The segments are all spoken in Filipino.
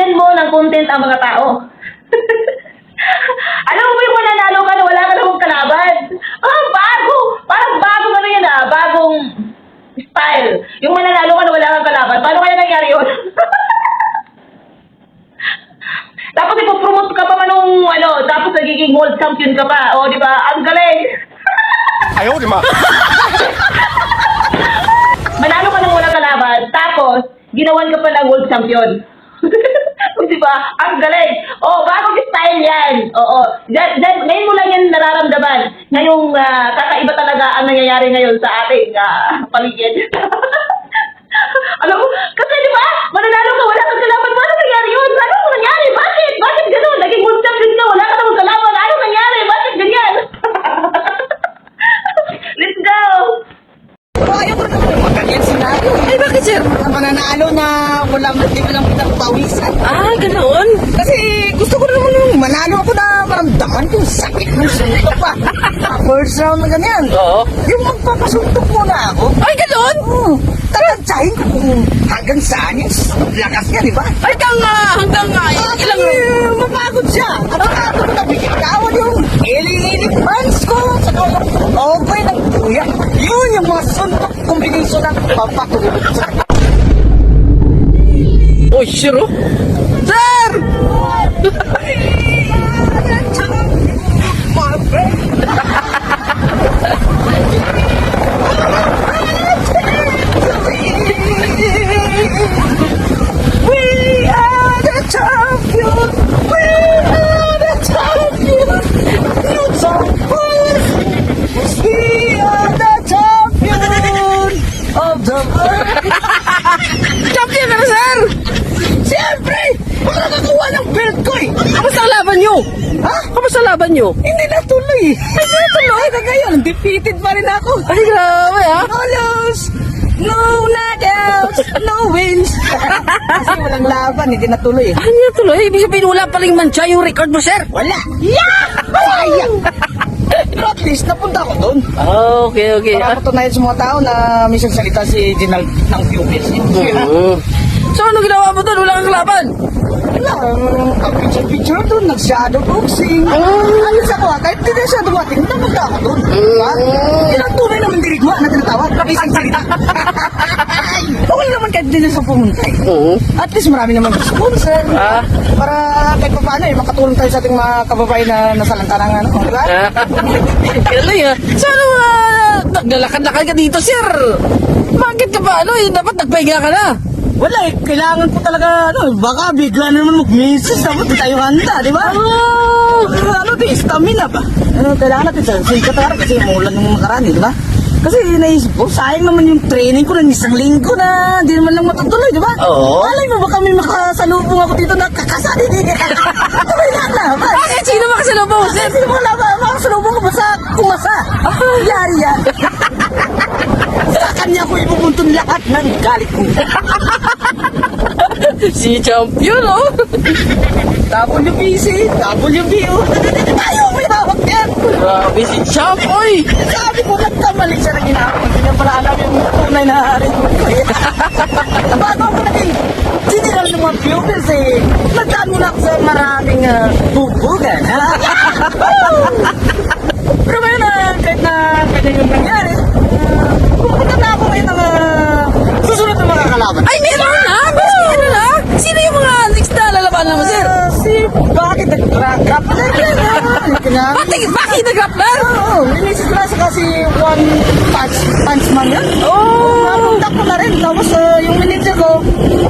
bibigyan mo ng content ang mga tao. Alam mo ba yung mananalo ka na wala ka namang kalaban? Bago! Parang bagong ano yan bagong style. Yung mananalo ka na wala kang kalaban. Paano kaya nangyari yun? Tapos ipopromote ka pa man nung tapos nagiging world champion ka pa. O, di ba? Ang galing! Ayaw, di ba? Manalo ka ng walang kalaban, tapos ginawan ka pa ng world champion. Di ba? Ang galing. Bagong style yan. Oo. Ngayon mo lang yan nararamdaman. Ngayong kakaiba talaga ang nangyayari ngayon sa ating paligid. Alam mo, kasi di ba? Mananalo ka, wala kang kalaban. Paano nangyari yun? Ano nangyari? Bakit? Bakit gano'n? Naging world champion ka, wala ka namang kalaban. Ano nangyari? Bakit ganyan? Let's go! Ayaw ko na maganyan sinabi. Ay, bakit, sir? Ang mananalo na hindi ko lang pinagpawisan. Ganoon? Kasi gusto ko naman yung manalo ako na maramdaman yung sakit ng suntok pa. First round na ganyan. Oo. Yung magpapasuntok muna ako. Ay, ganoon? Tatantsahin ko kung hanggang saan yung lakas niya, di ba? Hanggang ilang... Mapagod siya. At saka ito ko nabikitawan yung ililit pants ko. Saka yung okay ng tuya. Yun yung mga suntok kombinasyon ng papatulog sa Uy, sir, oh. Sir! We are the champion. We are the champion. You champion. We are the champion of the world. Champion ka na, sir! Siyempre, para nakakuha ng belt ko eh. Kamusta ang laban nyo? Ha? Kamusta ang laban nyo? Hindi natuloy. Hindi natuloy. Hanggang ngayon, defeated pa rin ako. Ay, grabe, ha? No lose, no knockouts, no wins. Kasi walang laban, hindi natuloy. Ano yun tuloy? Ibig sabihin wala paling mancha yung record mo, sir? Wala. Yeah! Sayang. Pero at least, napunta ako doon. Okay. Para patunayan sa mga tao na may salita si General ng PUBS. So, ano ginawa mo doon? Wala kang kalaban? Wala, ang picture doon, nag-shadow boxing. Alis ako kahit hindi na siya dumating, napunta ako doon. Yan ang tunay naman dirigma na tinatawag. Isang salita. Okay naman kahit hindi na siya pumunta. At least marami naman sponsor. Para kahit pa paano makatulong tayo sa ating mga kababayan na nasa lantanang di ba? Galing, ha? So, ano, naglalakad-lakad ka dito, sir? Bakit ka ba, dapat nagpahinga ka na? Wala kailangan ko talaga, baka bigla na naman mag-message, dapat di tayo handa, di ba? Stamina ba? Kailangan natin sa katara kasi umulan yung makarani, di ba? Kasi naisip ko, sayang naman yung training ko ng isang linggo na di naman lang matutuloy, di ba? Oo. Malay mo ba kami makasalubong ako dito na kakasali? Tuloy na. Bakit? Sino makasalubong, sir? Sino mo na ba? Makasalubong ko ba sa kumasa? Yari yan. Sa kanya ko ipupuntun lahat ng galit ko. Si champion, oh. WBC, WBO. Ayaw may hawak yan. Grabe si champ, oy. Sabi ko, nagkamali siya na ginagawa. Hindi niya pala alam yung tunay na hari ko. Bago ako naging general ng mga pupils nagdaan muna ako sa maraming bubugan. Pero ngayon kahit na ganyan yung nangyari, pupunta na ako ngayon ng susunod na mga kalaban. Ay, meron na? Meron na? Sino yung mga next na lalabanan mo, sir? Si bakit nag-grappler yan? Bakit nag-grappler? Oo, inisis ko na kasi one punch man yan. Napuntak ko na rin. Tapos yung manager ko,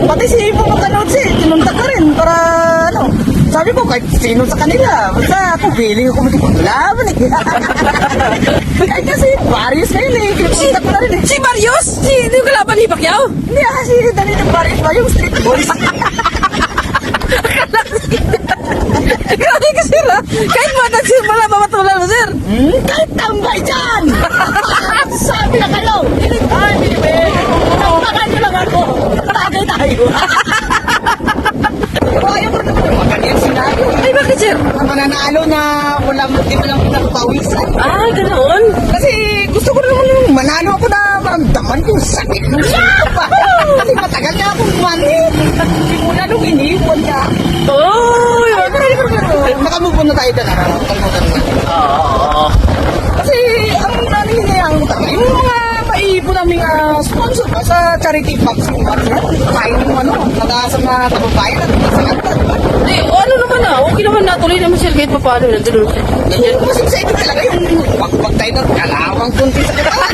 pati si Ipo Maganood tinuntak ko rin para sabi ko kahit sino sa kanila. Basta ako, feeling ako magkakalaban Kahit kasi Barrios ngayon tinuntak ko na rin Si Barrios? Yung kalaban ni Pacquiao? Hindi kasi dali ng Barrios ba yung street boys? Grabe ka, sir, ha? Kahit matag, sir, wala mamatulan mo, sir. Kahit tambay dyan! Sabi na kayo! Ay, bibig! Tambakan nyo lang ako! Tagay tayo! Ayaw ko naman yung maganyan sinabi. Ay, bakit, sir? Ang mananalo na hindi mo lang pinagpawisan. Ganoon? Kasi gusto ko naman yung manalo ako na naramdaman ko yung sakit ng suntok pa. Kasi matagal na akong manhid. Simula nung iniwan niya. Oh, yun. Nakamove on na tayo dyan. Kalimutan mo. Oo. Kasi ang daming hinayang mo talaga. Yung mga maiipon naming sponsor pa sa charity boxing match. Kain yung nag-aasam na tababayan at masalanta. Eh, ano naman okay naman natuloy naman sir kahit pa paano. Nandun. Nandiyan mo kasi sa inyo talaga yung pag tayo ng kalawang kunti sa katawan.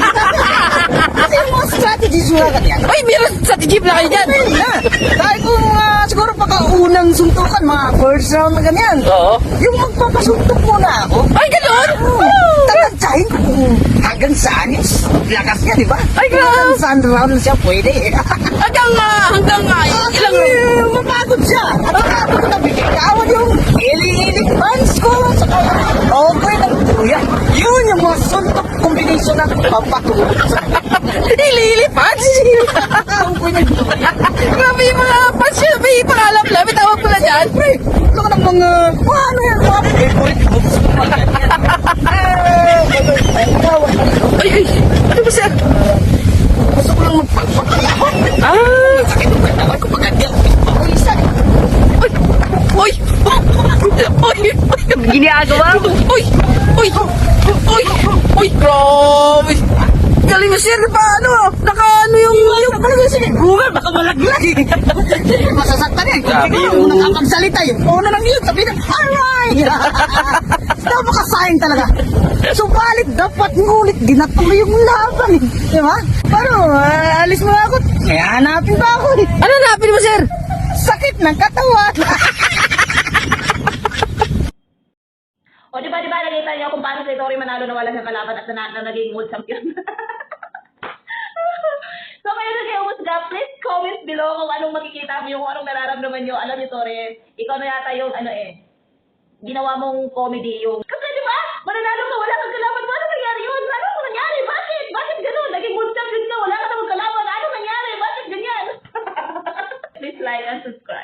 Kasi yung mga strategies mo lang yan. Ay, meron sa jeep na kayo dyan. Ayun na. Dahil kung siguro pagkaunang suntukan, mga first round na ganyan. Oo. Yung magpapasuntok muna ako. Ay, gano'n? Tatagsahin ko kung hanggang saan yung lakas niya, di ba? Ay, grabe. Hanggang saan round siya pwede. Hanggang ilang... Mapagod siya. At ako ko nabigay kawan yung hiling-hiling pants ko. Saka okay ng tuya. Yun yung mga suntok kombinasyon ng papatulog sa Hili-hili pants? okay ng tuya. Grabe yung mga pants yun. May pangalam lang. May tawag pala dyan. Pre, ito ka ng mga, ano yan, mga favorite books ko. Ay. Ano ba sir? Gusto ko lang magpagpagpagpag. Ah. Sakit ng katawan ko pag hindi ako papawisan. Uy! Uy! Ginagawa mo? Uy! Uy! Uy! Uy! Grabe! Galing mo sir, paano? Naka-ano yung... Nakalagay sige, Google, baka malaglag eh. Masasaktan yan. Kung bigla mo nakakagsalita yun. Una lang yun, sabi na, alright! Napakasayang talaga. Subalit, dapat ngulit, dinatuloy yung laban eh. Di ba? Paano, alis mo ako. Kaya hanapin pa ako eh. Ano napin mo sir? Sakit ng katawan. O di ba, nakita niyo kung paano si Tori Manalo nawala sa kalaban at naging world champion. So kayo na kayo umusga, please comment below kung anong makikita niyo, kung anong nararamdaman niyo. Alam niyo, Tori, ikaw na yata yung ginawa mong comedy yung... Kasi di ba, mananalo ka, wala kang kalaban. Paano nangyari yun? Ano nangyari? Bakit? Bakit ganun? Naging world champion ka, wala ka namang kalaban. Ano nangyari? Bakit ganyan? Please like and subscribe.